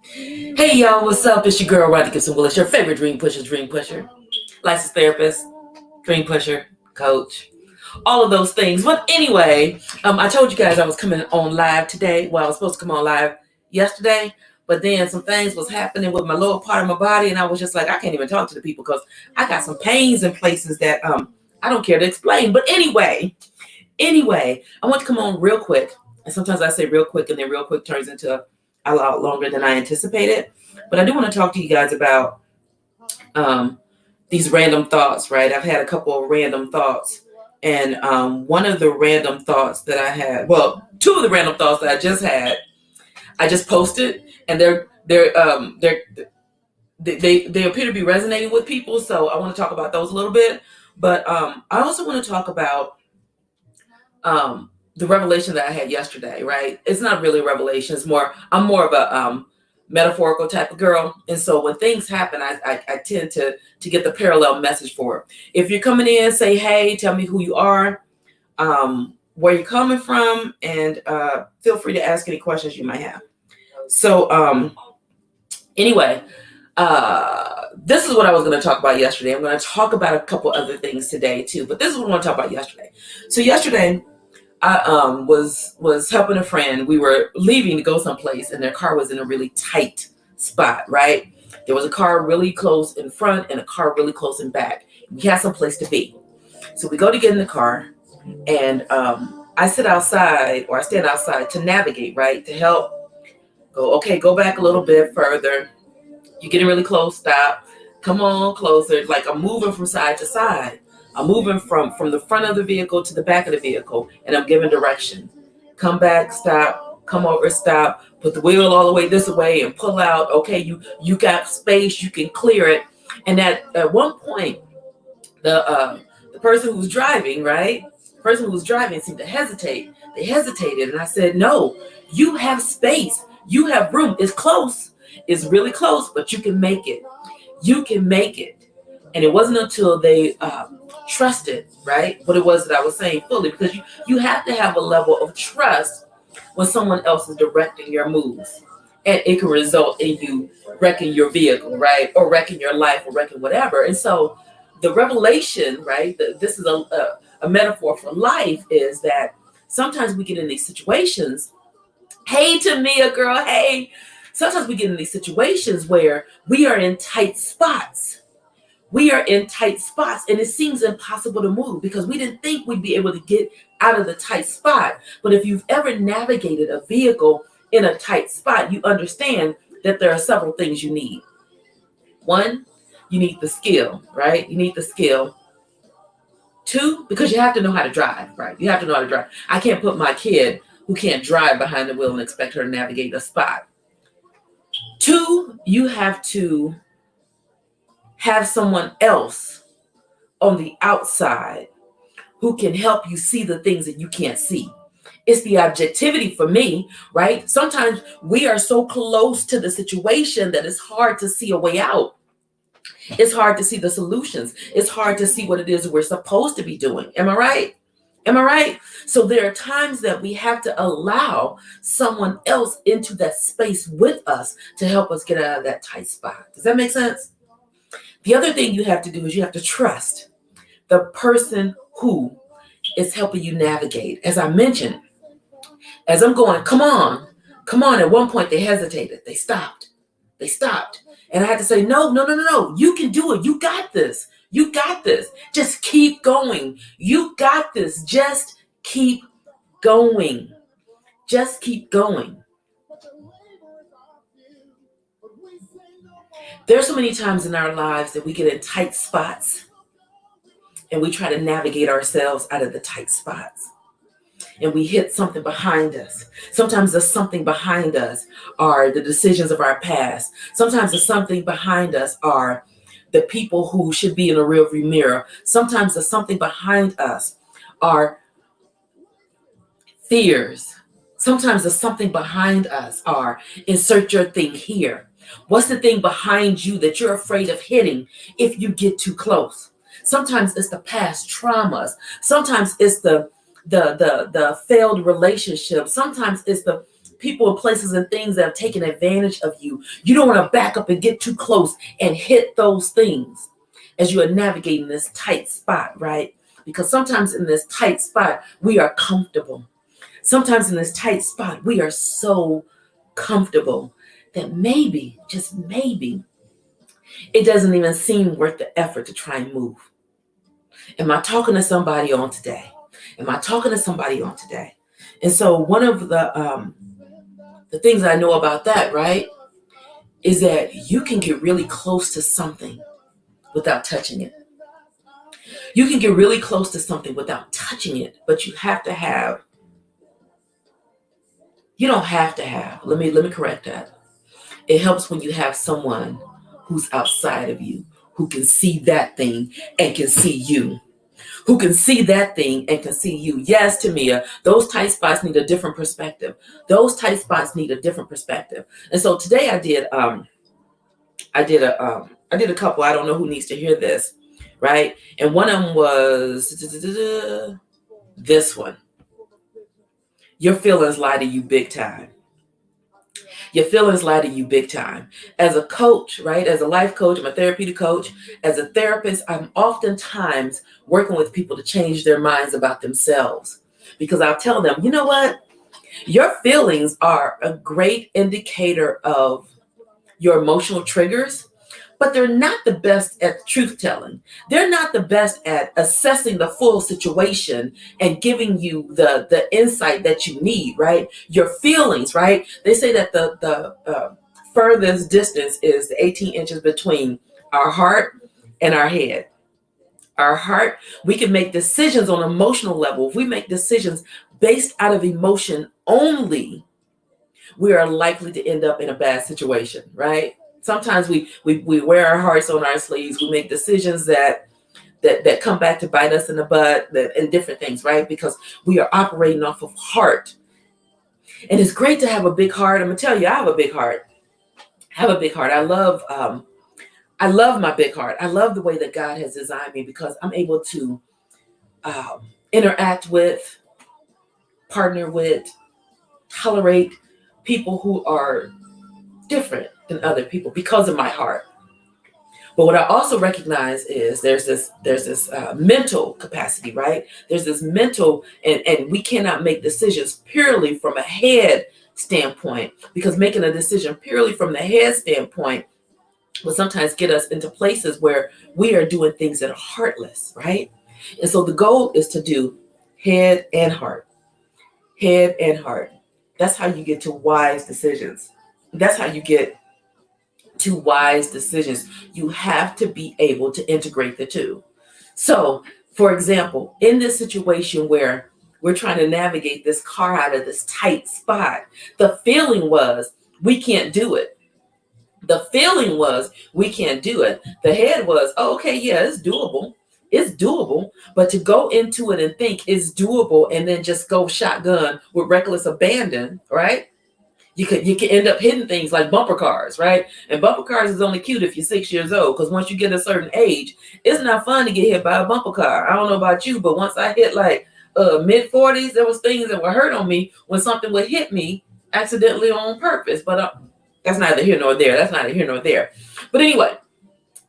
Hey y'all, what's up? It's your girl, Gipson-Willis, your favorite dream pusher, licensed therapist, dream pusher, coach, all of those things. But anyway, I told you guys I was coming on live today. Well, I was supposed to come on live yesterday, but then some things was happening with my lower part of my body, and I was just like, I can't even talk to the people because I got some pains in places that I don't care to explain. But anyway, I want to come on real quick. And sometimes I say real quick, and then real quick turns into a lot longer than I anticipated. But I do want to talk to you guys about these random thoughts, right? I've had a couple of random thoughts. And one of the random thoughts that I had, well, two of the random thoughts that I just had, I just posted, and they appear to be resonating with people. So I want to talk about those a little bit. But I also want to talk about the revelation that I had yesterday, right? It's not really a revelation. I'm more of a metaphorical type of girl. And so when things happen, I tend to get the parallel message for it. If you're coming in, say, hey, tell me who you are, where you're coming from, and feel free to ask any questions you might have. So anyway, this is what I was going to talk about yesterday. I'm going to talk about a couple other things today too, but this is what I want to talk about yesterday. So yesterday, I was helping a friend. We were leaving to go someplace, and their car was in a really tight spot, right? There was a car really close in front and a car really close in back. We had some place to be. So we go to get in the car, and I stand outside to navigate, right? To help go back a little bit further. You're getting really close, stop. Come on closer. Like I'm moving from side to side. I'm moving from the front of the vehicle to the back of the vehicle, and I'm giving direction. Come back, stop, come over, stop, put the wheel all the way this way and pull out. Okay, you got space, you can clear it. And at one point, the person who was driving, right? The person who was driving seemed to hesitate. They hesitated, and I said, no, you have space. You have room. It's close. It's really close, but you can make it. You can make it. And it wasn't until they trusted, right, what it was that I was saying fully, because you have to have a level of trust when someone else is directing your moves. And it can result in you wrecking your vehicle, right, or wrecking your life or wrecking whatever. And so the revelation, right, this is a metaphor for life, is that sometimes we get in these situations. Hey, Tamia, girl, hey. Sometimes we get in these situations where we are in tight spots. We are in tight spots, and it seems impossible to move because we didn't think we'd be able to get out of the tight spot. But if you've ever navigated a vehicle in a tight spot, you understand that there are several things you need. One, you need the skill, right? You need the skill. Two, because you have to know how to drive, right? You have to know how to drive. I can't put my kid who can't drive behind the wheel and expect her to navigate a spot. Two, you have to have someone else on the outside who can help you see the things that you can't see. It's the objectivity for me, right? Sometimes we are so close to the situation that it's hard to see a way out. It's hard to see the solutions. It's hard to see what it is we're supposed to be doing. Am I right? Am I right? So there are times that we have to allow someone else into that space with us to help us get out of that tight spot. Does that make sense? The other thing you have to do is you have to trust the person who is helping you navigate. As I mentioned, as I'm going, come on. At one point, they hesitated. They stopped. And I had to say, no. You can do it. You got this. Just keep going. You got this. Just keep going. There's so many times in our lives that we get in tight spots and we try to navigate ourselves out of the tight spots. And we hit something behind us. Sometimes the something behind us are the decisions of our past. Sometimes the something behind us are the people who should be in a rearview mirror. Sometimes the something behind us are fears. Sometimes the something behind us are insert your thing here. What's the thing behind you that you're afraid of hitting if you get too close? Sometimes it's the past traumas. Sometimes it's the failed relationship. Sometimes it's the people and places and things that have taken advantage of you. You don't want to back up and get too close and hit those things as you are navigating this tight spot, right? Because sometimes in this tight spot, we are comfortable. Sometimes in this tight spot, we are so comfortable that maybe, just maybe, it doesn't even seem worth the effort to try and move. Am I talking to somebody on today? Am I talking to somebody on today? And so one of the things I know about that, right, is that you can get really close to something without touching it. You can get really close to something without touching it, but you don't have to have. Let me correct that. It helps when you have someone who's outside of you, who can see that thing and can see you. Who can see that thing and can see you. Yes, Tamia, those tight spots need a different perspective. Those tight spots need a different perspective. And so today I did a couple. I don't know who needs to hear this, right? And one of them was this one. Your feelings lie to you big time. Your feelings lie to you big time. As a coach, right? As a life coach, I'm a therapeutic coach. As a therapist, I'm oftentimes working with people to change their minds about themselves. Because I'll tell them, you know what? Your feelings are a great indicator of your emotional triggers, but they're not the best at truth telling. They're not the best at assessing the full situation and giving you the insight that you need, right? Your feelings, right? They say that the furthest distance is the 18 inches between our heart and our head. Our heart, we can make decisions on an emotional level. If we make decisions based out of emotion only, we are likely to end up in a bad situation, right? Sometimes we wear our hearts on our sleeves. We make decisions that come back to bite us in the butt and different things, right? Because we are operating off of heart. And it's great to have a big heart. I'm gonna tell you, I have a big heart. I have a big heart. I love my big heart. I love the way that God has designed me because I'm able to interact with, partner with, tolerate people who are different than other people because of my heart. But what I also recognize is there's this mental capacity, right? There's this mental, and we cannot make decisions purely from a head standpoint, because making a decision purely from the head standpoint will sometimes get us into places where we are doing things that are heartless, right? And so the goal is to do head and heart. Head and heart. That's how you get to wise decisions. That's how you get to wise decisions. You have to be able to integrate the two. So, for example, in this situation where we're trying to navigate this car out of this tight spot, the feeling was we can't do it. The feeling was we can't do it. The head was, oh, okay, yeah, it's doable. It's doable. But to go into it and think it's doable and then just go shotgun with reckless abandon, right? You can end up hitting things like bumper cars, right? And bumper cars is only cute if you're 6 years old, because once you get a certain age, it's not fun to get hit by a bumper car. I don't know about you, but once I hit like mid-40s, there was things that were hurt on me when something would hit me accidentally on purpose. But that's neither here nor there. That's neither here nor there. But anyway,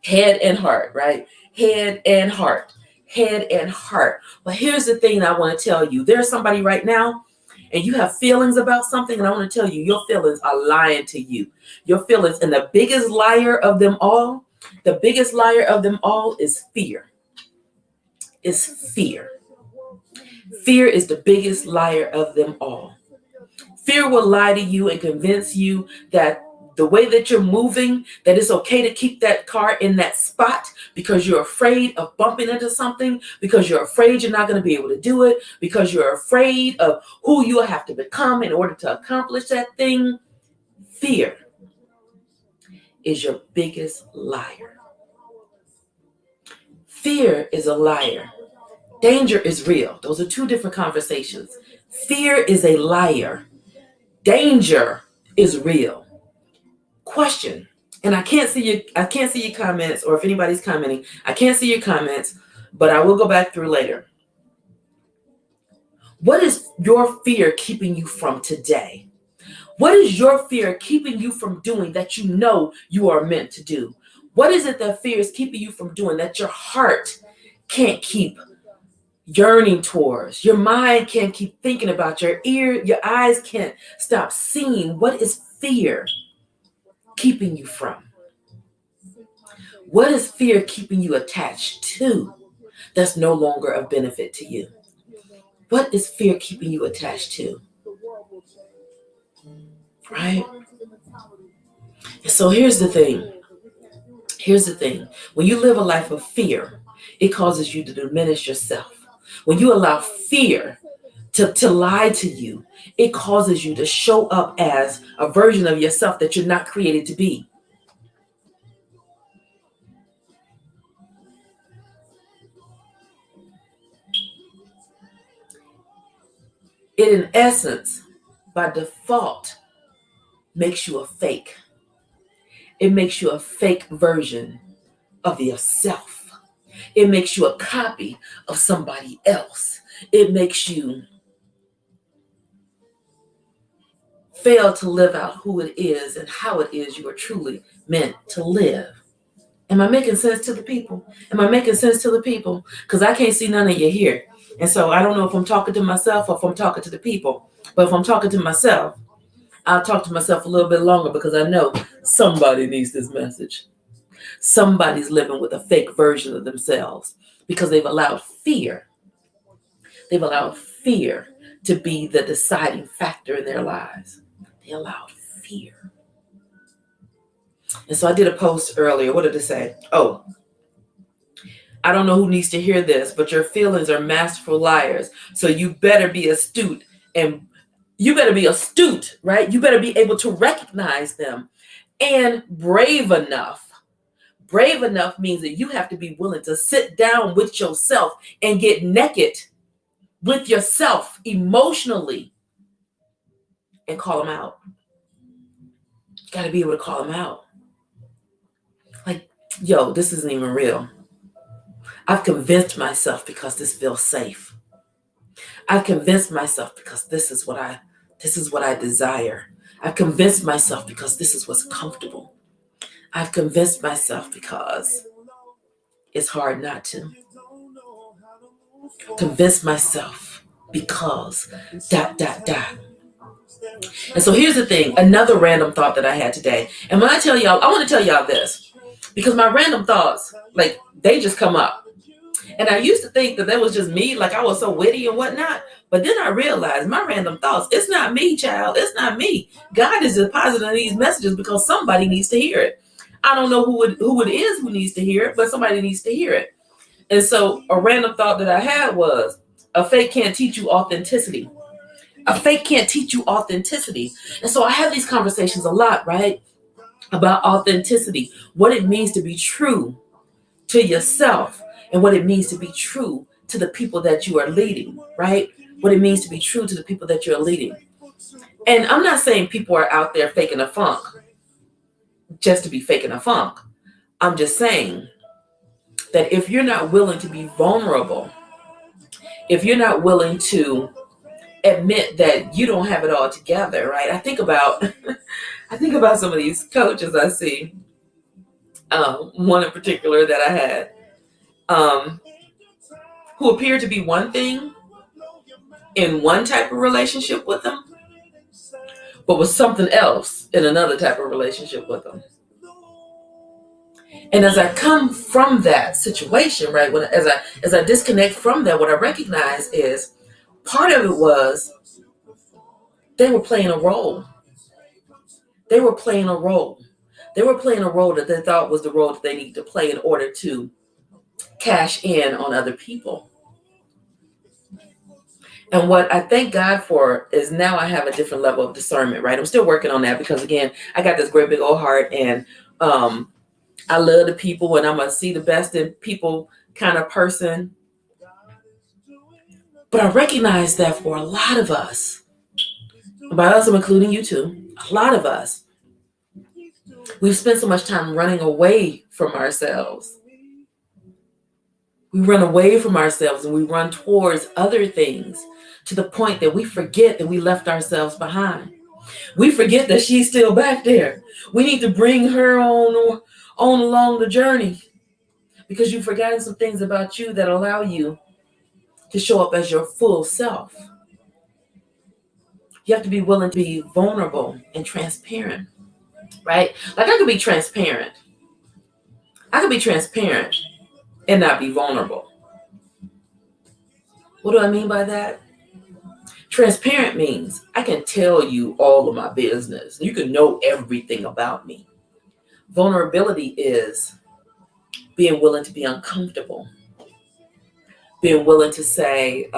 head and heart, right? Head and heart. Head and heart. But here's the thing I want to tell you. There's somebody right now, and you have feelings about something, and I want to tell you, your feelings are lying to you. Your feelings, and the biggest liar of them all is fear. Is fear. Fear is the biggest liar of them all. Fear will lie to you and convince you that the way that you're moving, that it's okay to keep that car in that spot because you're afraid of bumping into something, because you're afraid you're not going to be able to do it, because you're afraid of who you'll have to become in order to accomplish that thing. Fear is your biggest liar. Fear is a liar. Danger is real. Those are two different conversations. Fear is a liar. Danger is real. Question, and I can't see your comments, or if anybody's commenting, I can't see your comments, but I will go back through later. What is your fear keeping you from today? What is your fear keeping you from doing that you know you are meant to do? What is it that fear is keeping you from doing that your heart can't keep yearning towards? Your mind can't keep thinking about, your eyes can't stop seeing. What is fear keeping you from? What is fear keeping you attached to that's no longer of benefit to you? What is fear keeping you attached to? Right? And so here's the thing. Here's the thing. When you live a life of fear, it causes you to diminish yourself. When you allow fear to lie to you, it causes you to show up as a version of yourself that you're not created to be. It, in essence, by default, makes you a fake. It makes you a fake version of yourself. It makes you a copy of somebody else. It makes you fail to live out who it is and how it is you are truly meant to live. Am I making sense to the people? Am I making sense to the people? Because I can't see none of you here. And so I don't know if I'm talking to myself or if I'm talking to the people. But if I'm talking to myself, I'll talk to myself a little bit longer because I know somebody needs this message. Somebody's living with a fake version of themselves because they've allowed fear. They've allowed fear to be the deciding factor in their lives. They allowed fear. And so I did a post earlier. What did it say? Oh, I don't know who needs to hear this, but your feelings are masterful liars. So you better be astute, and you better be astute, right? You better be able to recognize them and brave enough. Brave enough means that you have to be willing to sit down with yourself and get naked with yourself emotionally and call them out. You got to be able to call them out. Like, yo, this isn't even real. I've convinced myself because this feels safe. I've convinced myself because this is what I desire. I've convinced myself because this is what's comfortable. I've convinced myself because it's hard not to. Convince myself because ... And so here's the thing, another random thought that I had today. And when I tell y'all, I want to tell y'all this because my random thoughts, like, they just come up. And I used to think that was just me, like I was so witty and whatnot. But then I realized my random thoughts, it's not me, child. It's not me. God is depositing these messages because somebody needs to hear it. I don't know who it is who needs to hear it, but somebody needs to hear it. And so a random thought that I had was, a fake can't teach you authenticity. A fake can't teach you authenticity. And so I have these conversations a lot, right? About authenticity, what it means to be true to yourself and what it means to be true to the people that you are leading, right? What it means to be true to the people that you're leading. And I'm not saying people are out there faking a funk just to be faking a funk. I'm just saying that if you're not willing to be vulnerable, if you're not willing to admit that you don't have it all together, right? I think about some of these coaches I see. One in particular that I had, who appeared to be one thing in one type of relationship with them, but was something else in another type of relationship with them. And as I come from that situation, right, as I disconnect from that, what I recognize is part of it was they were playing a role. They were playing a role. They were playing a role that they thought was the role that they needed to play in order to cash in on other people. And what I thank God for is now I have a different level of discernment, right? I'm still working on that because, again, I got this great big old heart, and I love the people, and I'm a see the best in people kind of person. But I recognize that for a lot of us, by us I'm including you too, a lot of us, we've spent so much time running away from ourselves. We run away from ourselves and we run towards other things to the point that we forget that we left ourselves behind. We forget that she's still back there. We need to bring her on along the journey because you've forgotten some things about you that allow you to show up as your full self. You have to be willing to be vulnerable and transparent, right? Like I could be transparent. I could be transparent and not be vulnerable. What do I mean by that? Transparent means I can tell you all of my business. You can know everything about me. Vulnerability is being willing to be uncomfortable, being willing to say,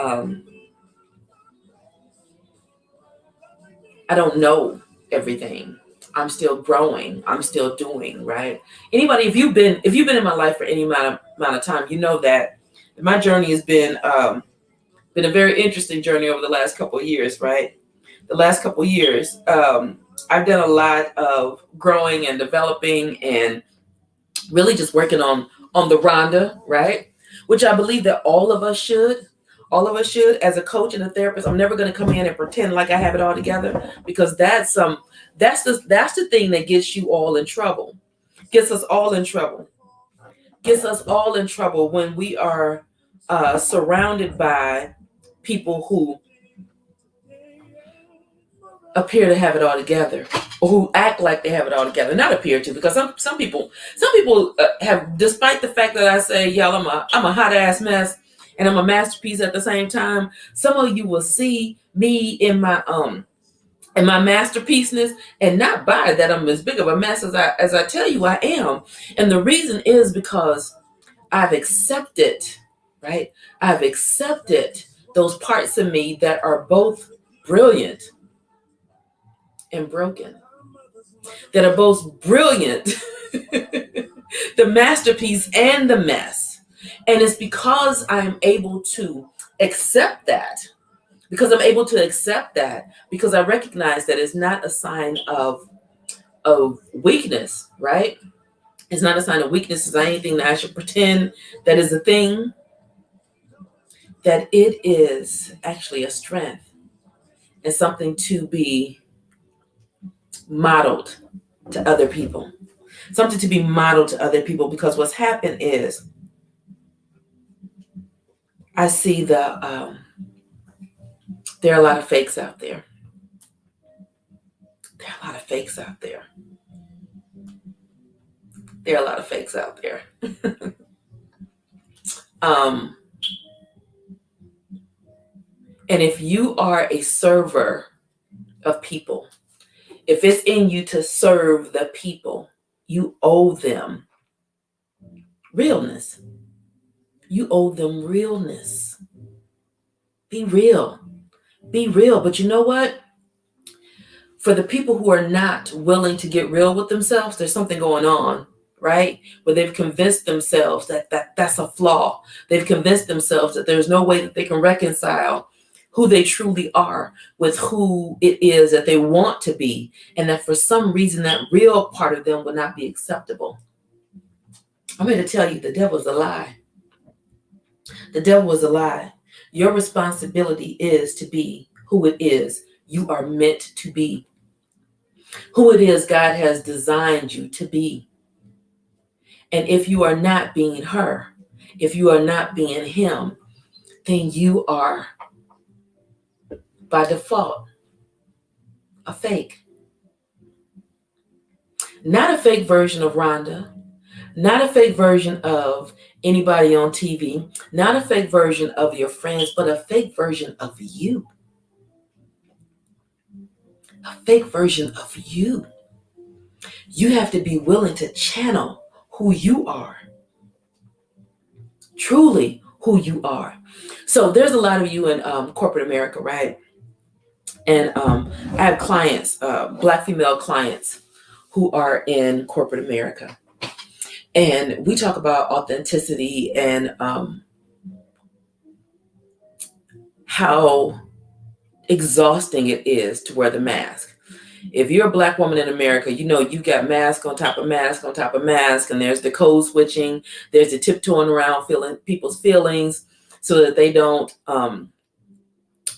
I don't know everything. I'm still growing. I'm still doing, right? Anybody, if you've been in my life for any amount of time, you know that my journey has been a very interesting journey over the last couple of years, right? The last couple of years, I've done a lot of growing and developing and really just working on the Rhonda, right? Which I believe that all of us should. All of us should. As a coach and a therapist, I'm never going to come in and pretend like I have it all together because that's the thing that gets you all in trouble. Gets us all in trouble. Gets us all in trouble when we are surrounded by people who appear to have it all together, or who act like they have it all together. Not appear to, because some people have, despite the fact that I say, y'all, I'm a hot ass mess and I'm a masterpiece at the same time. Some of you will see me in my masterpieceness and not buy that I'm as big of a mess as I tell you I am. And the reason is because I've accepted, right? I've accepted those parts of me that are both brilliant and broken, that are both brilliant, the masterpiece and the mess. And it's because I'm able to accept that, because I recognize that it's not a sign of weakness, right? It's not a sign of weakness. It's not anything that I should pretend that is a thing, that it is actually a strength and something to be modeled to other people. Something to be modeled to other people, because what's happened is I see there are a lot of fakes out there. There are a lot of fakes out there. There are a lot of fakes out there. And if you are a server of people, if it's in you to serve the people, you owe them realness. You owe them realness. Be real. Be real. But you know what? For the people who are not willing to get real with themselves, there's something going on, right? Where they've convinced themselves that that's a flaw. They've convinced themselves that there's no way that they can reconcile who they truly are with who it is that they want to be, and that for some reason that real part of them will not be acceptable. I'm here to tell you the devil's a lie. The devil is a lie. Your responsibility is to be who it is you are meant to be, who it is God has designed you to be. And if you are not being her, if you are not being him, then you are by default a fake. Not a fake version of Rhonda, not a fake version of anybody on TV, not a fake version of your friends, but a fake version of you. A fake version of you. You have to be willing to channel who you are. Truly who you are. So there's a lot of you in corporate America, right? And I have clients, Black female clients who are in corporate America. And we talk about authenticity and how exhausting it is to wear the mask. If you're a Black woman in America, you know you got mask on top of mask on top of mask, and there's the code switching, there's the tiptoeing around feeling people's feelings so that they don't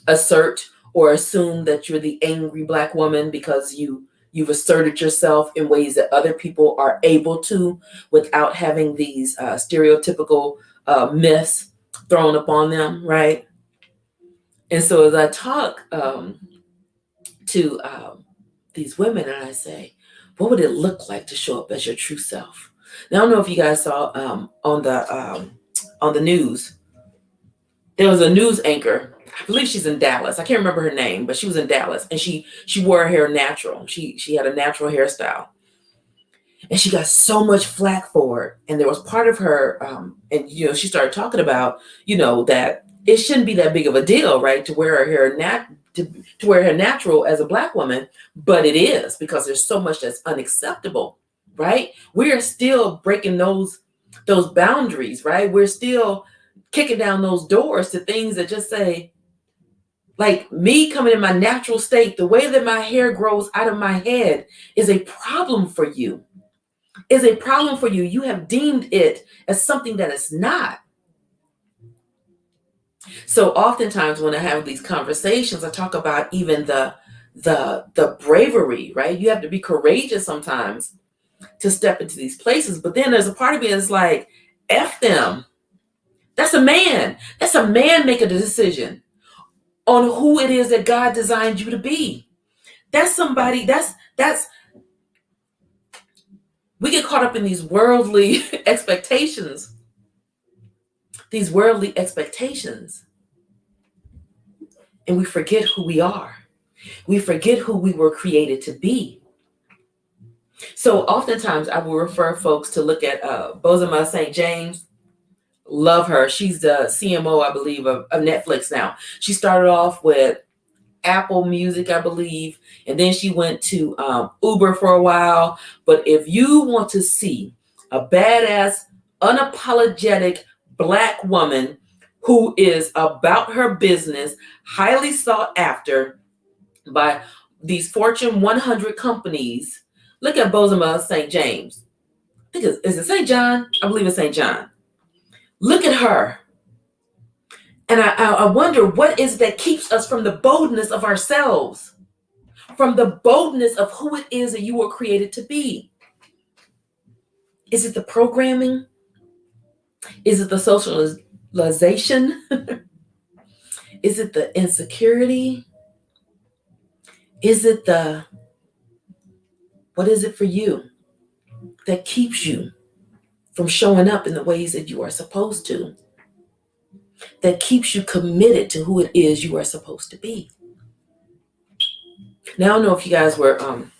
assert or assume that you're the angry Black woman because you've asserted yourself in ways that other people are able to without having these stereotypical myths thrown upon them, right? And so as I talk to these women, and I say, what would it look like to show up as your true self? Now, I don't know if you guys saw on the news, there was a news anchor. I believe she's in Dallas. I can't remember her name, but she was in Dallas, and she wore her hair natural. She had a natural hairstyle, and she got so much flack for it. And there was part of her, and she started talking about, that it shouldn't be that big of a deal, right, to wear her hair to wear her natural as a Black woman, but it is, because there's so much that's unacceptable, right? We are still breaking those boundaries, right? We're still kicking down those doors to things that just say, like, me coming in my natural state, the way that my hair grows out of my head is a problem for you. Is a problem for you. You have deemed it as something that it's not. So oftentimes when I have these conversations, I talk about even the bravery, right? You have to be courageous sometimes to step into these places. But then there's a part of me that's like, F them. That's a man. That's a man making a decision on who it is that God designed you to be. That's somebody, we get caught up in these worldly expectations. And we forget who we are. We forget who we were created to be. So oftentimes I will refer folks to look at Bozoma St. James. Love her. She's the CMO, I believe, of Netflix now. She started off with Apple Music, I believe, and then she went to Uber for a while. But if you want to see a badass, unapologetic Black woman who is about her business, highly sought after by these Fortune 100 companies, look at Bozoma St. James. I think is it St. John? I believe it's St. John. Look at her. And I wonder, what is that keeps us from the boldness of ourselves, from the boldness of who it is that you were created to be? Is it the programming? Is it the socialization? Is it the insecurity? Is it what is it for you that keeps you from showing up in the ways that you are supposed to? That keeps you committed to who it is you are supposed to be? Now, I don't know if you guys were on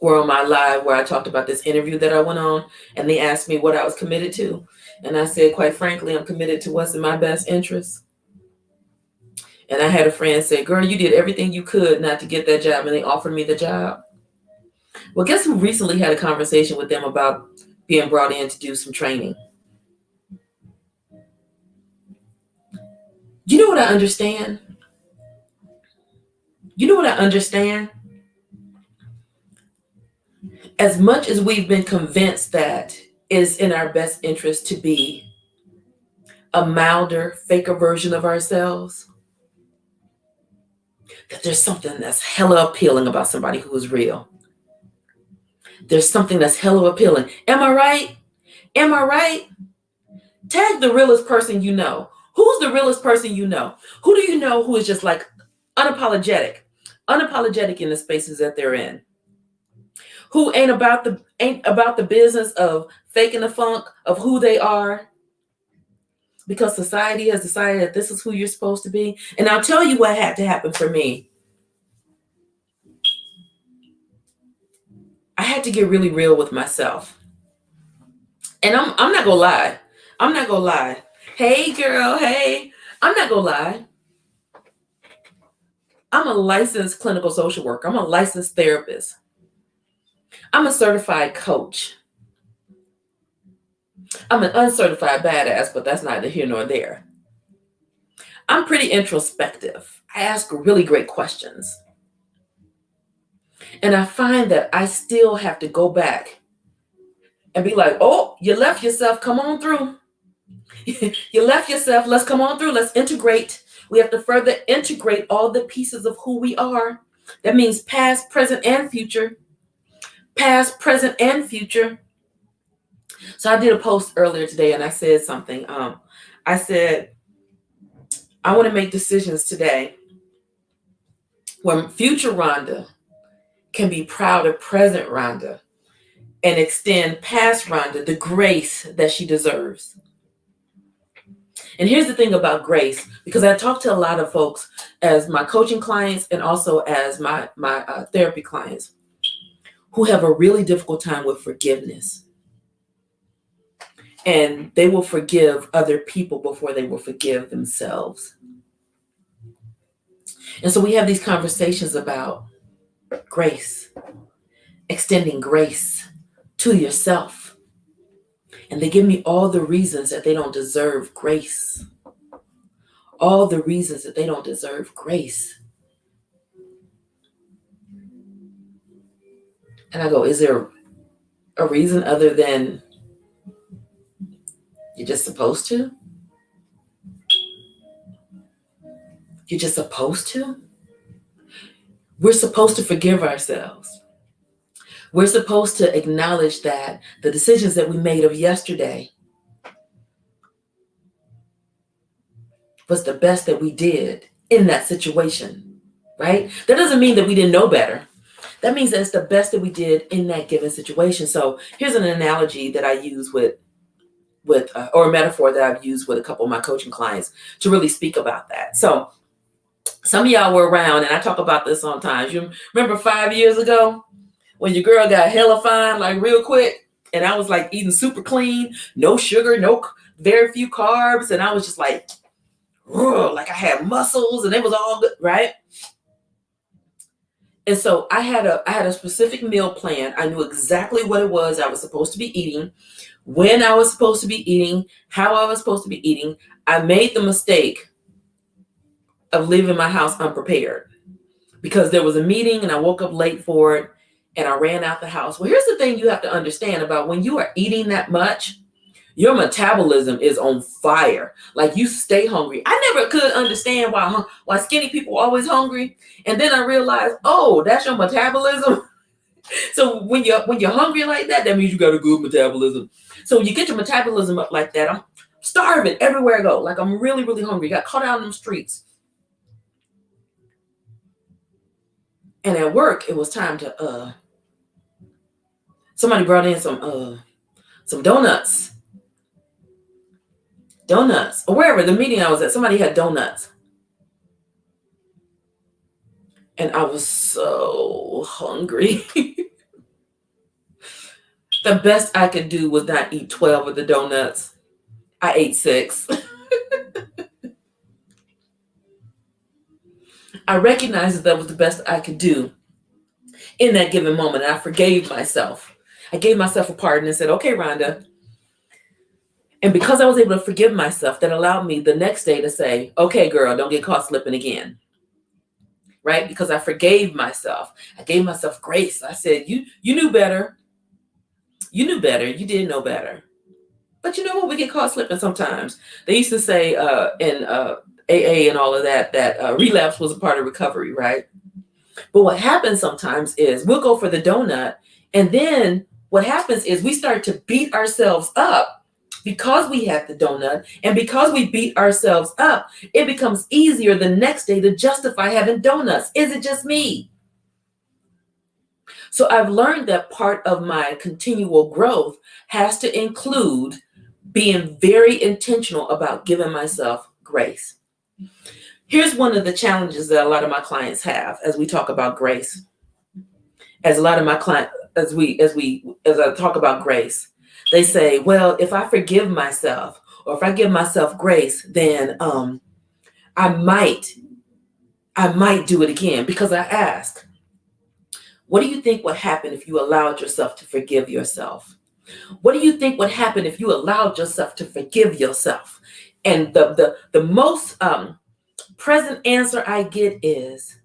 my live where I talked about this interview that I went on, and they asked me what I was committed to. And I said, quite frankly, I'm committed to what's in my best interest. And I had a friend say, girl, you did everything you could not to get that job, and they offered me the job. Well, guess who recently had a conversation with them about being brought in to do some training? You know what I understand? As much as we've been convinced that it is in our best interest to be a milder, faker version of ourselves, that there's something that's hella appealing about somebody who is real. There's something that's hella appealing. Am I right? Tag the realest person you know. Who's the realest person you know? Who do you know who is just like unapologetic in the spaces that they're in? Who ain't about the business of faking the funk of who they are because society has decided that this is who you're supposed to be? And I'll tell you what had to happen for me. I had to get really real with myself. And I'm not gonna lie. Hey girl, hey. I'm not gonna lie. I'm a licensed clinical social worker. I'm a licensed therapist. I'm a certified coach. I'm an uncertified badass, but that's neither here nor there. I'm pretty introspective. I ask really great questions. And I find that I still have to go back and be like, oh, you left yourself, come on through. You left yourself, let's come on through, let's integrate. We have to further integrate all the pieces of who we are. That means past, present, and future. Past, present, and future. So I did a post earlier today and I said something. I said, I want to make decisions today where future Rhonda can be proud of present Rhonda and extend past Rhonda the grace that she deserves. And here's the thing about grace, because I talk to a lot of folks as my coaching clients and also as my therapy clients who have a really difficult time with forgiveness. And they will forgive other people before they will forgive themselves. And so we have these conversations about grace, extending grace to yourself. And they give me all the reasons that they don't deserve grace. All the reasons that they don't deserve grace. And I go, is there a reason other than you're just supposed to? You're just supposed to? We're supposed to forgive ourselves. We're supposed to acknowledge that the decisions that we made of yesterday was the best that we did in that situation, right? That doesn't mean that we didn't know better. That means that it's the best that we did in that given situation. So here's an analogy that I use or a metaphor that I've used with a couple of my coaching clients to really speak about that. So some of y'all were around, and I talk about this sometimes. You remember 5 years ago when your girl got hella fine, like real quick, and I was like eating super clean, no sugar, very few carbs, and I was just like I had muscles, and it was all good, right? And so I had a specific meal plan. I knew exactly what it was I was supposed to be eating, when I was supposed to be eating, how I was supposed to be eating. I made the mistake of leaving my house unprepared because there was a meeting and I woke up late for it and I ran out the house. Well, here's the thing you have to understand about when you are eating that much, your metabolism is on fire. Like you stay hungry. I never could understand why skinny people are always hungry. And then I realized, oh, that's your metabolism. So when you're hungry like that, that means you got a good metabolism. So you get your metabolism up like that. I'm starving everywhere I go. Like I'm really, really hungry. Got caught out in the streets. And at work, it was time to somebody brought in some donuts. Donuts. Or wherever the meeting I was at, somebody had donuts. And I was so hungry. The best I could do was not eat 12 of the donuts. I ate 6. I recognized that was the best I could do in that given moment. And I forgave myself. I gave myself a pardon and said, okay, Rhonda. And because I was able to forgive myself, that allowed me the next day to say, okay, girl, don't get caught slipping again. Right? Because I forgave myself. I gave myself grace. I said, you knew better. You knew better. You did know better. But you know what? We get caught slipping sometimes. They used to say in AA and all of that relapse was a part of recovery, right? But what happens sometimes is we'll go for the donut. And then what happens is we start to beat ourselves up because we had the donut. And because we beat ourselves up, it becomes easier the next day to justify having donuts. Is it just me? So I've learned that part of my continual growth has to include being very intentional about giving myself grace. Here's one of the challenges that a lot of my clients have as we talk about grace. As a lot of my clients, as I talk about grace, they say, well, if I forgive myself or if I give myself grace, then I might do it again. Because I ask, what do you think would happen if you allowed yourself to forgive yourself? What do you think would happen if you allowed yourself to forgive yourself? And the most present answer I get is,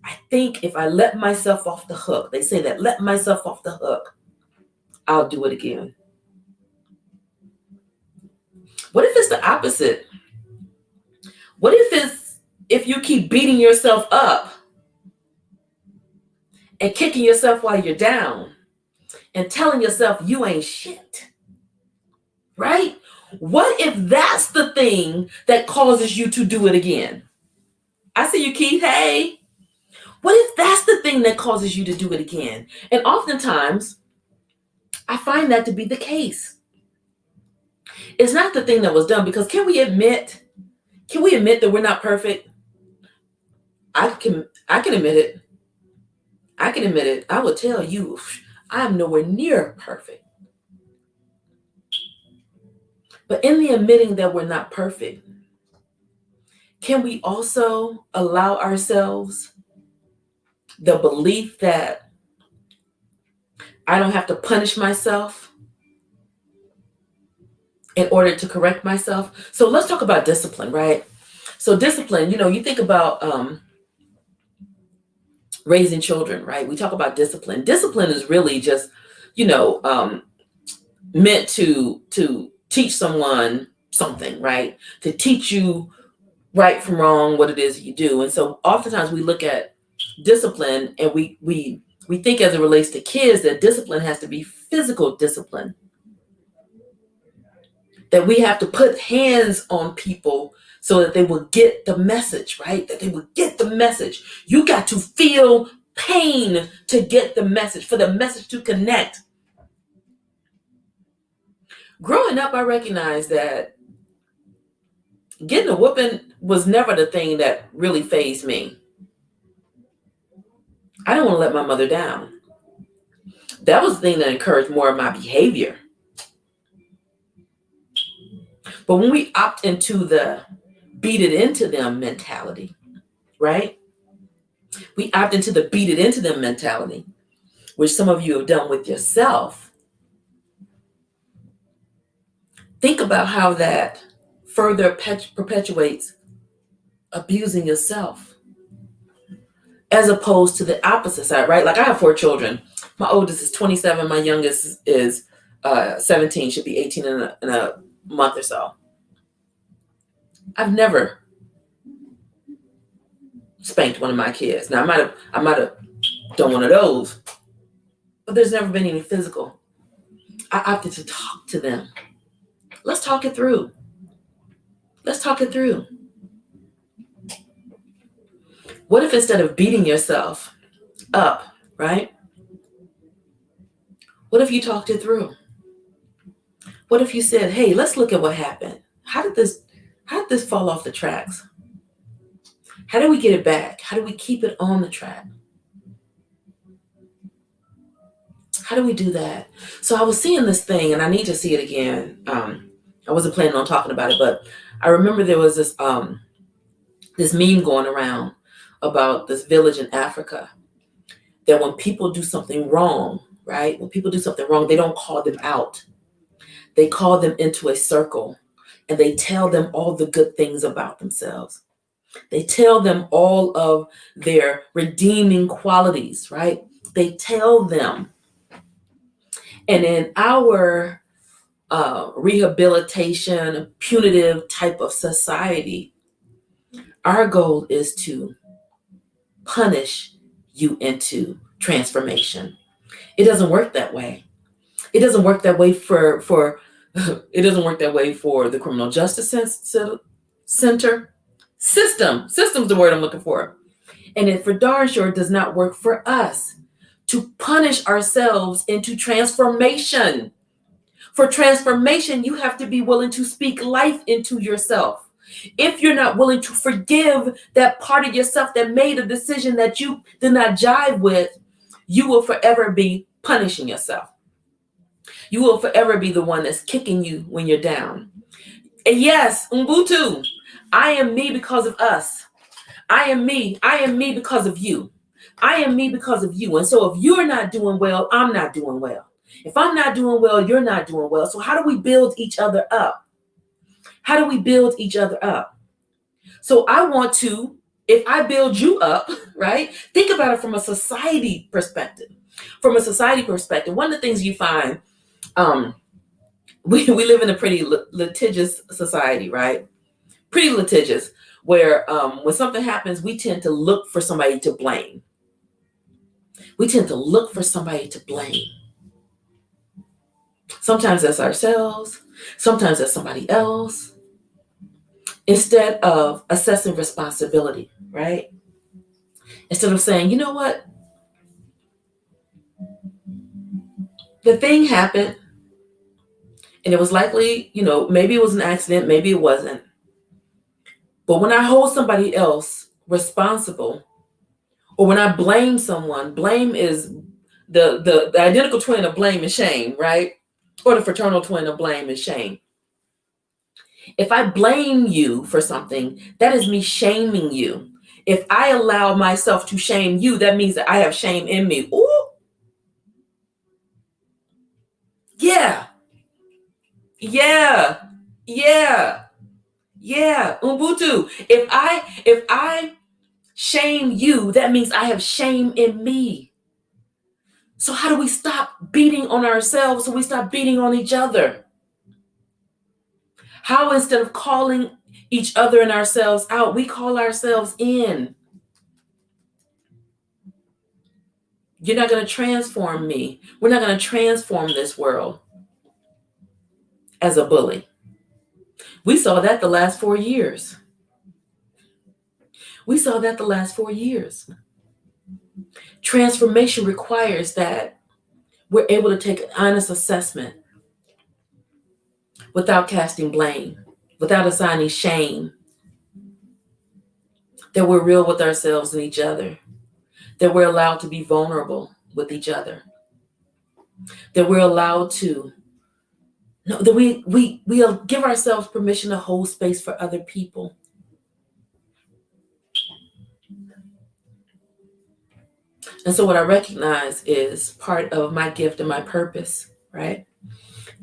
I think if I let myself off the hook, they say that let myself off the hook, I'll do it again. What if it's the opposite? What if you keep beating yourself up and kicking yourself while you're down and telling yourself you ain't shit, right? What if that's the thing that causes you to do it again? I see you, Keith. Hey, what if that's the thing that causes you to do it again? And oftentimes, I find that to be the case. It's not the thing that was done, because can we admit that we're not perfect? I can admit it. I can admit it. I will tell you, I am nowhere near perfect. But in the admitting that we're not perfect, can we also allow ourselves the belief that I don't have to punish myself in order to correct myself? So let's talk about discipline, right? So discipline, you think about raising children, right? We talk about discipline. Discipline is really just, meant to teach someone something, right? To teach you right from wrong, what it is you do. And so oftentimes we look at discipline and we think, as it relates to kids, that discipline has to be physical discipline. That we have to put hands on people so that they will get the message, right? That they will get the message. You got to feel pain to get the message, for the message to connect. Growing up, I recognized that getting a whooping was never the thing that really fazed me. I didn't want to let my mother down. That was the thing that encouraged more of my behavior. But when we opt into the beat it into them mentality, right? We opt into the beat it into them mentality, which some of you have done with yourself. Think about how that further perpetuates abusing yourself, as opposed to the opposite side, right? Like, I have 4 children. My oldest is 27. My youngest is 17, should be 18 in a month or so. I've never spanked one of my kids. Now, I might have done one of those, but there's never been any physical. I opted to talk to them. Let's talk it through. Let's talk it through. What if instead of beating yourself up, right? What if you talked it through? What if you said, hey, let's look at what happened. How did this fall off the tracks? How do we get it back? How do we keep it on the track? How do we do that? So I was seeing this thing, and I need to see it again. I wasn't planning on talking about it, but I remember there was this meme going around about this village in Africa, that when people do something wrong, right? When people do something wrong, they don't call them out. They call them into a circle, and they tell them all the good things about themselves. They tell them all of their redeeming qualities, right? They tell them. And in our rehabilitation, punitive type of society, our goal is to punish you into transformation. It doesn't work that way. It doesn't work that way for it doesn't work that way for the criminal justice center system. System's the word I'm looking for. And it for darn sure does not work for us to punish ourselves into transformation. For transformation, you have to be willing to speak life into yourself. If you're not willing to forgive that part of yourself that made a decision that you did not jive with, you will forever be punishing yourself. You will forever be the one that's kicking you when you're down. And yes, Ubuntu, I am me because of us. I am me. I am me because of you. I am me because of you. And so if you're not doing well, I'm not doing well. If I'm not doing well, you're not doing well. So how do we build each other up? How do we build each other up? So I want to, if I build you up, right? Think about it from a society perspective. From a society perspective, one of the things you find, we live in a pretty litigious society, right? Pretty litigious. where when something happens, we tend to look for somebody to blame. We tend to look for somebody to blame. Sometimes that's ourselves. Sometimes that's somebody else. Instead of assessing responsibility, right? Instead of saying, you know what? The thing happened and it was likely, maybe it was an accident, maybe it wasn't. But when I hold somebody else responsible, or when I blame someone, blame is the identical twin of blame is shame, right? Or the fraternal twin of blame is shame. If I blame you for something, that is me shaming you. If I allow myself to shame you, that means that I have shame in me. Ooh. Yeah. Yeah. Yeah. Yeah. Ubuntu. If I shame you, that means I have shame in me. So how do we stop beating on ourselves so we stop beating on each other? How instead of calling each other and ourselves out, we call ourselves in? You're not going to transform me. We're not going to transform this world as a bully. We saw that the last 4 years. We saw that the last 4 years. Transformation requires that we're able to take an honest assessment without casting blame, without assigning shame, that we're real with ourselves and each other, that we're allowed to be vulnerable with each other, that we're allowed to, no, that we give ourselves permission to hold space for other people. And so what I recognize is part of my gift and my purpose, right?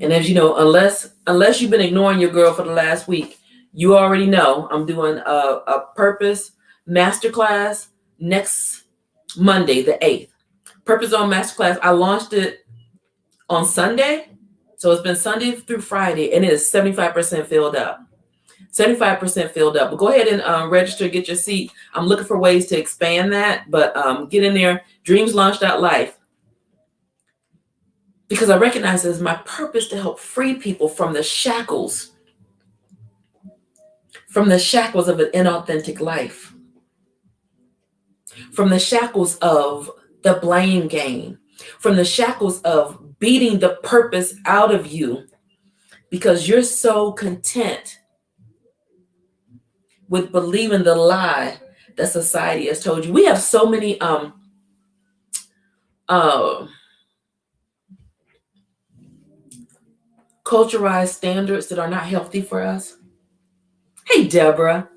And as you know, unless you've been ignoring your girl for the last week, you already know I'm doing a purpose masterclass next Monday, the 8th. Purpose Zone Masterclass. I launched it on Sunday. So it's been Sunday through Friday, and it is 75% filled up. 75% filled up. But go ahead and register, get your seat. I'm looking for ways to expand that, but get in there. Dreamslaunch.life. Because I recognize it as my purpose to help free people from the shackles of an inauthentic life, from the shackles of the blame game, from the shackles of beating the purpose out of you because you're so content with believing the lie that society has told you. We have so many culturalized standards that are not healthy for us. Hey, Deborah.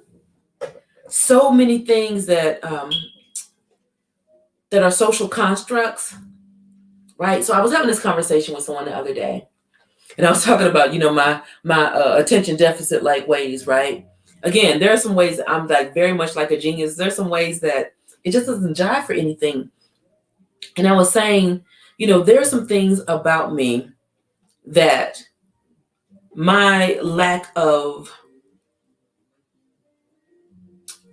So many things that are social constructs, right? So I was having this conversation with someone the other day, and I was talking about, my attention deficit like ways, right? Again, there are some ways that I'm like very much like a genius. There's some ways that it just doesn't jive for anything. And I was saying, there are some things about me that my lack of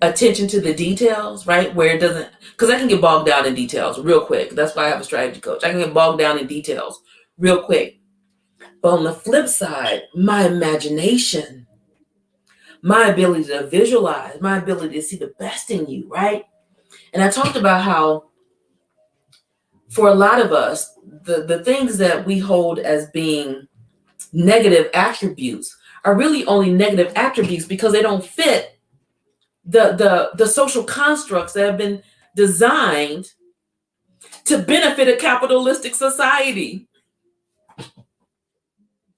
attention to the details, right? Where it doesn't, because I can get bogged down in details real quick. That's why I have a strategy coach. I can get bogged down in details real quick. But on the flip side, my imagination, my ability to visualize, my ability to see the best in you, right? And I talked about how for a lot of us, the things that we hold as being negative attributes are really only negative attributes because they don't fit the social constructs that have been designed to benefit a capitalistic society,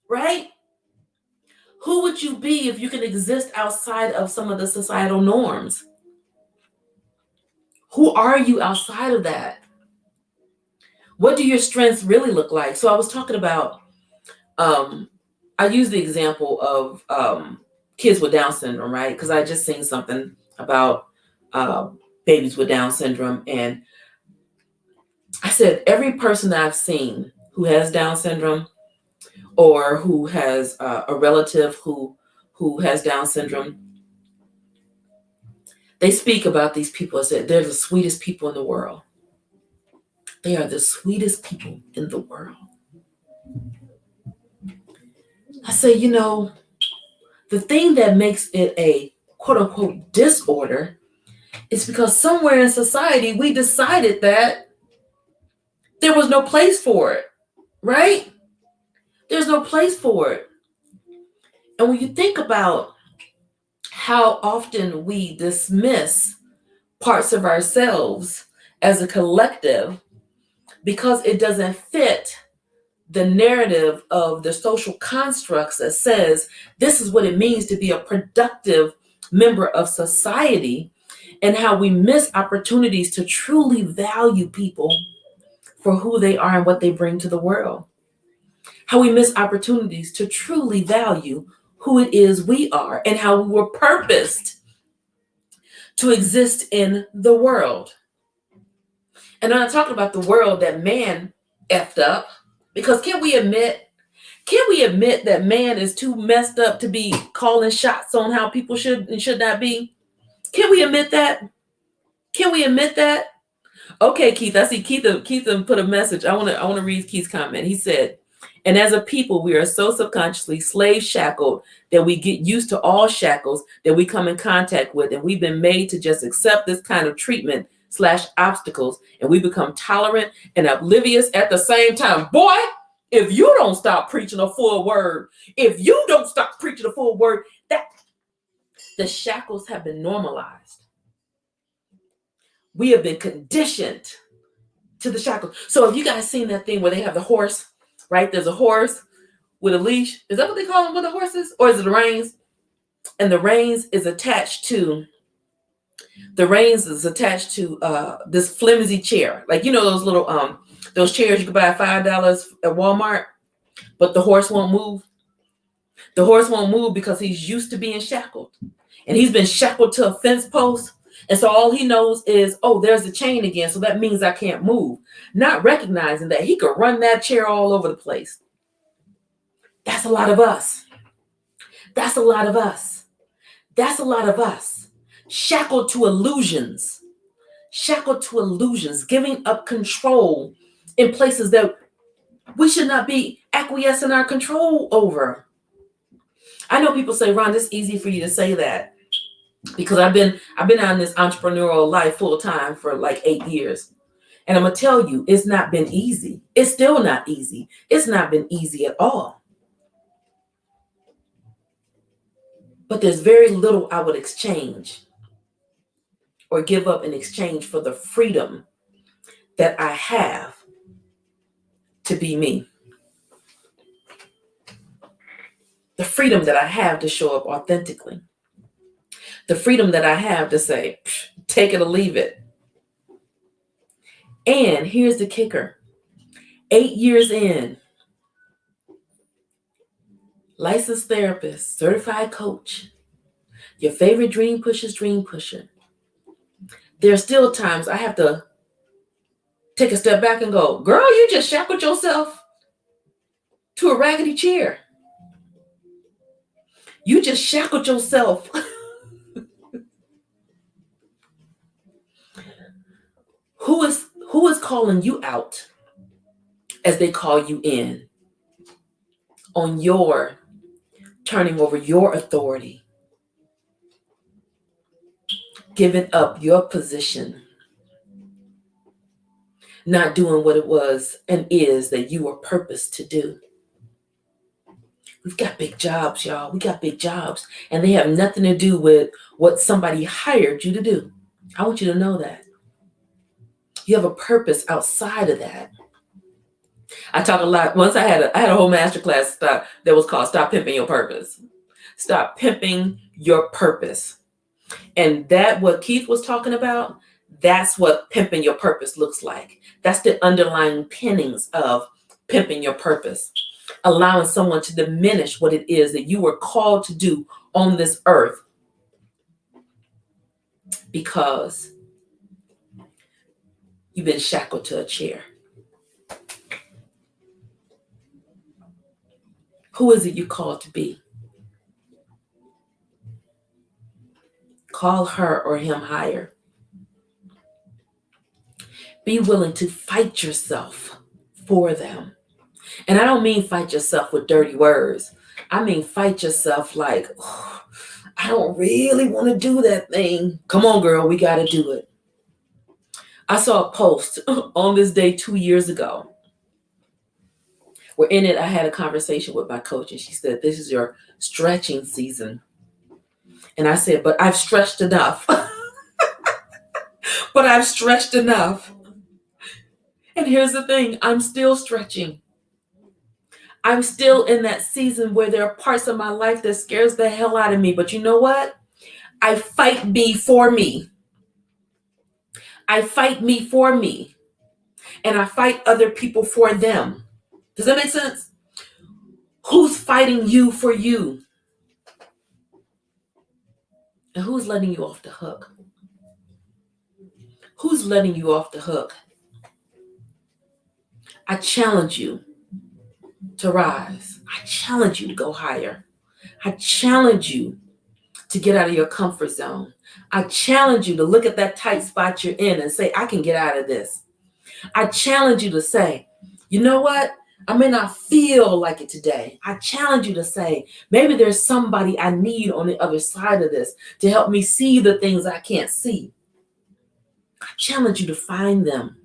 right? Who would you be if you can exist outside of some of the societal norms? Who are you outside of that? What do your strengths really look like? So I was talking about, I use the example of kids with Down syndrome, right? Because I just seen something about babies with Down syndrome. And I said, every person that I've seen who has Down syndrome or who has a relative who has Down syndrome, They speak about these people as that they're the sweetest people in the world. They are the sweetest people in the world. I say, the thing that makes it a quote unquote disorder is because somewhere in society we decided that there was no place for it, right? There's no place for it. And when you think about how often we dismiss parts of ourselves as a collective because it doesn't fit the narrative of the social constructs that says this is what it means to be a productive member of society, and how we miss opportunities to truly value people for who they are and what they bring to the world. How we miss opportunities to truly value who it is we are and how we were purposed to exist in the world. And I'm not talking about the world that man effed up, because can we admit that man is too messed up to be calling shots on how people should and should not be? Can we admit that? Can we admit that? Okay, Keith, I see Keith put a message. I want to read Keith's comment. He said, and as a people, we are so subconsciously slave shackled that we get used to all shackles that we come in contact with. And we've been made to just accept this kind of treatment / obstacles. And we become tolerant and oblivious at the same time. Boy, if you don't stop preaching a full word, that the shackles have been normalized. We have been conditioned to the shackles. So have you guys seen that thing where they have the horse, right? There's a horse with a leash. Is that what they call them with the horses? Or is it the reins? And the reins is attached to this flimsy chair. Like, those little, those chairs you can buy $5 at Walmart, but the horse won't move. The horse won't move because he's used to being shackled. And he's been shackled to a fence post. And so all he knows is, oh, there's the chain again. So that means I can't move. Not recognizing that he could run that chair all over the place. That's a lot of us. That's a lot of us. That's a lot of us. Shackled to illusions. Shackled to illusions. Giving up control in places that we should not be acquiescing our control over. I know people say, Ron, it's easy for you to say that, because I've been on this entrepreneurial life full time for like 8 years. And I'm going to tell you, it's not been easy. It's still not easy. It's not been easy at all. But there's very little I would exchange or give up in exchange for the freedom that I have to be me. The freedom that I have to show up authentically. The freedom that I have to say, take it or leave it. And here's the kicker. 8 years in, licensed therapist, certified coach, your favorite dream pusher. There are still times I have to take a step back and go, girl, you just shackled yourself to a raggedy chair. You just shackled yourself. Who is calling you out as they call you in on your turning over your authority, giving up your position, not doing what it was and is that you were purposed to do? We've got big jobs, y'all. We got big jobs, and they have nothing to do with what somebody hired you to do. I want you to know that. You have a purpose outside of that. I talk a lot. Once I had a whole masterclass that was called Stop Pimping Your Purpose. Stop pimping your purpose. And that, what Keith was talking about, that's what pimping your purpose looks like. That's the underlying pinnings of pimping your purpose. Allowing someone to diminish what it is that you were called to do on this earth because you've been shackled to a chair. Who is it you called to be? call her or him higher. Be willing to fight yourself for them. And I don't mean fight yourself with dirty words. I mean fight yourself like, oh, I don't really want to do that thing. Come on, girl, we got to do it. I saw a post on this day 2 years ago, where in it I had a conversation with my coach, and she said, this is your stretching season. And I said, but I've stretched enough. But I've stretched enough. And here's the thing, I'm still stretching. I'm still in that season where there are parts of my life that scares the hell out of me. But you know what? I fight me for me. I fight me for me. And I fight other people for them. Does that make sense? Who's fighting you for you? And who's letting you off the hook? Who's letting you off the hook? I challenge you to rise. I challenge you to go higher. I challenge you to get out of your comfort zone. I challenge you to look at that tight spot you're in and say, I can get out of this. I challenge you to say, you know what? I may not feel like it today. I challenge you to say, maybe there's somebody I need on the other side of this to help me see the things I can't see. I challenge you to find them.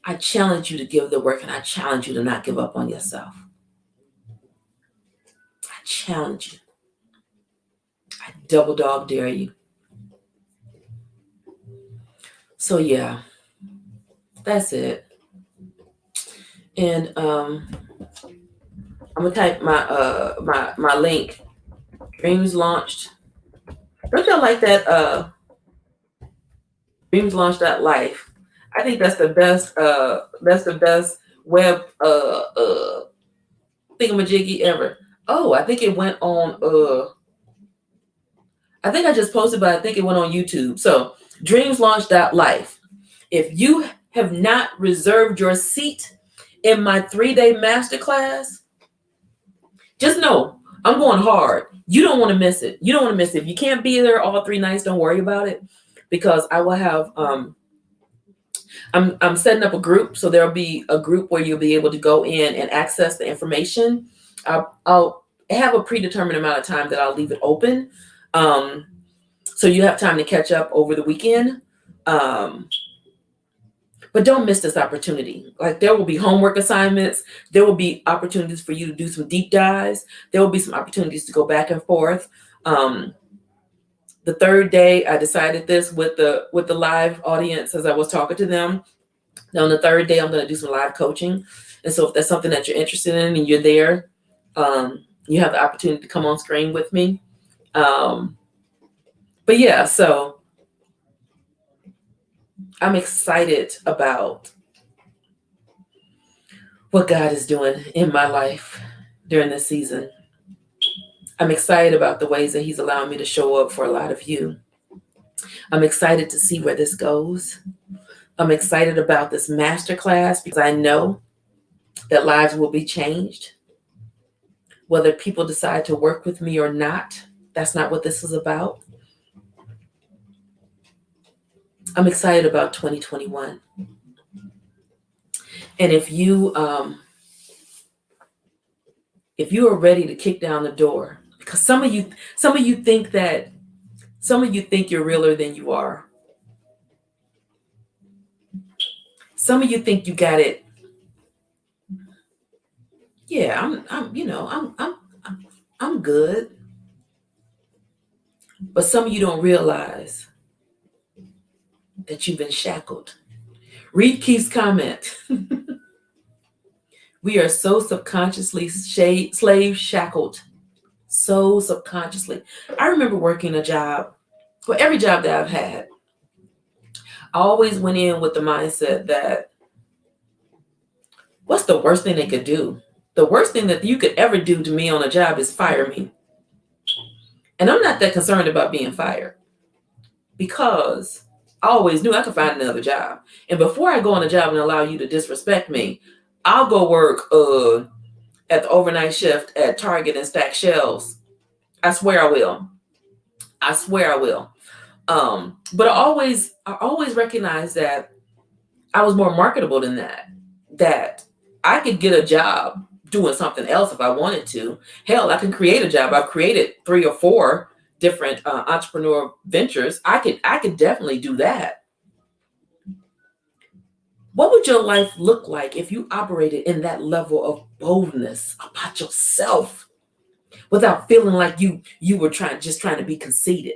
I challenge you to give the work, and I challenge you to not give up on yourself. I challenge you. I double dog dare you. So yeah, that's it. And I'm gonna type my link. Dreams launched. Don't y'all like that? Dreams launched that life. I think that's the best. That's the best web thingamajiggy ever. Oh, I think it went on. I think I just posted, but I think it went on YouTube. So dreamslaunch.life. If you have not reserved your seat in my 3-day masterclass, just know I'm going hard. You don't want to miss it. You don't want to miss it. If you can't be there all 3 nights, don't worry about it, because I will have. I'm setting up a group, so there'll be a group where you'll be able to go in and access the information. I'll have a predetermined amount of time that I'll leave it open. So you have time to catch up over the weekend. But don't miss this opportunity. Like, there will be homework assignments. There will be opportunities for you to do some deep dives. There will be some opportunities to go back and forth. The 3rd day, I decided this with the live audience as I was talking to them. Now, on the 3rd day, I'm going to do some live coaching. And so if that's something that you're interested in and you're there, you have the opportunity to come on screen with me. But yeah, so I'm excited about what God is doing in my life during this season. I'm excited about the ways that he's allowing me to show up for a lot of you. I'm excited to see where this goes. I'm excited about this masterclass because I know that lives will be changed. Whether people decide to work with me or not, that's not what this is about. I'm excited about 2021. And if you are ready to kick down the door, because some of you think you're realer than you are. Some of you think you got it. Yeah, I'm good. But some of you don't realize that you've been shackled. Read Keith's comment. We are so subconsciously slave shackled. So subconsciously. I remember working a job. For every job that I've had, I always went in with the mindset that, what's the worst thing they could do? The worst thing that you could ever do to me on a job is fire me. And I'm not that concerned about being fired, because I always knew I could find another job. And before I go on a job and allow you to disrespect me, I'll go work at the overnight shift at Target and stack shelves. I swear I will. I swear I will. But I always recognized that I was more marketable than that. That I could get a job doing something else if I wanted to. Hell, I can create a job. I've created 3 or 4 different entrepreneur ventures. I could definitely do that. What would your life look like if you operated in that level of boldness about yourself without feeling like you were trying to be conceited?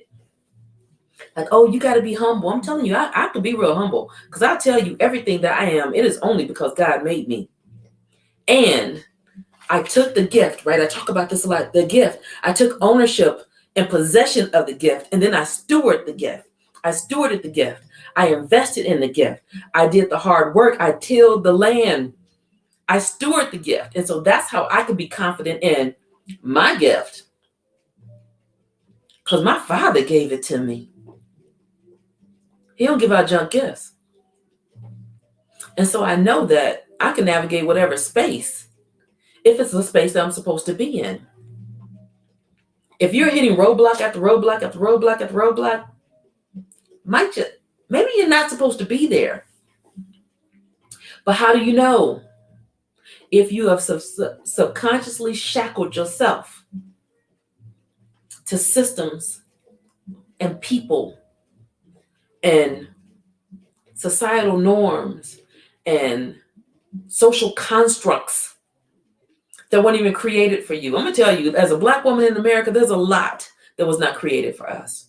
Like, oh, you got to be humble. I'm telling you, I could be real humble because I tell you everything that I am. It is only because God made me. And I took the gift, right? I talk about this a lot. The gift. I took ownership and possession of the gift, and then I stewarded the gift. I stewarded the gift. I invested in the gift. I did the hard work. I tilled the land. I stewarded the gift. And so that's how I could be confident in my gift because my father gave it to me. He don't give out junk gifts. And so I know that I can navigate whatever space if it's a space that I'm supposed to be in. If you're hitting roadblock after roadblock after roadblock after roadblock, maybe you're not supposed to be there. But how do you know if you have subconsciously shackled yourself to systems and people and societal norms and social constructs that weren't even created for you? I'm going to tell you, as a Black woman in America, there's a lot that was not created for us.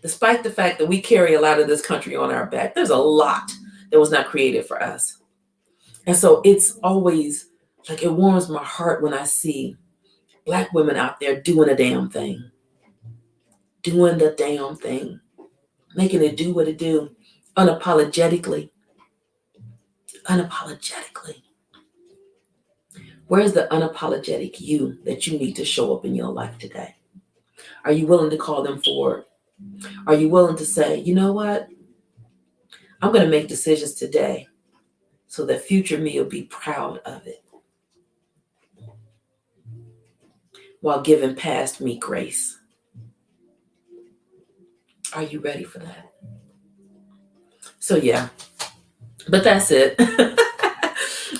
Despite the fact that we carry a lot of this country on our back, there's a lot that was not created for us. And so it's always like, it warms my heart when I see Black women out there doing a damn thing. Doing the damn thing. Making it do what it do. Unapologetically. Unapologetically. Where's the unapologetic you that you need to show up in your life today? Are you willing to call them forward? Are you willing to say, you know what? I'm going to make decisions today so that future me will be proud of it while giving past me grace. Are you ready for that? So yeah, but that's it.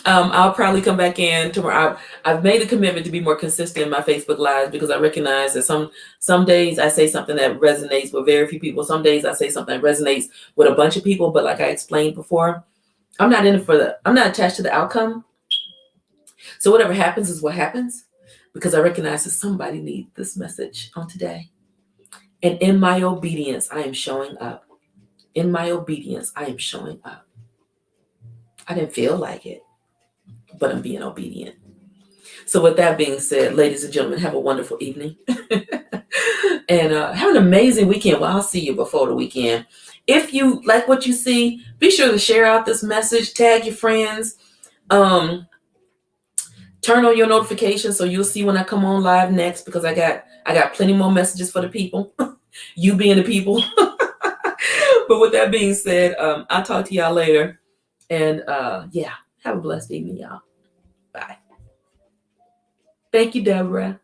I'll probably come back in tomorrow. I've made a commitment to be more consistent in my Facebook Lives because I recognize that some days I say something that resonates with very few people. Some days I say something that resonates with a bunch of people. But like I explained before, I'm not attached to the outcome. So whatever happens is what happens, because I recognize that somebody needs this message on today. And in my obedience, I am showing up. In my obedience, I am showing up. I didn't feel like it, but I'm being obedient. So with that being said, ladies and gentlemen, have a wonderful evening. And have an amazing weekend. Well, I'll see you before the weekend. If you like what you see, be sure to share out this message, tag your friends, turn on your notifications so you'll see when I come on live next, because I got plenty more messages for the people, you being the people. But with that being said, I'll talk to y'all later. And yeah, have a blessed evening, y'all. Bye. Thank you, Deborah.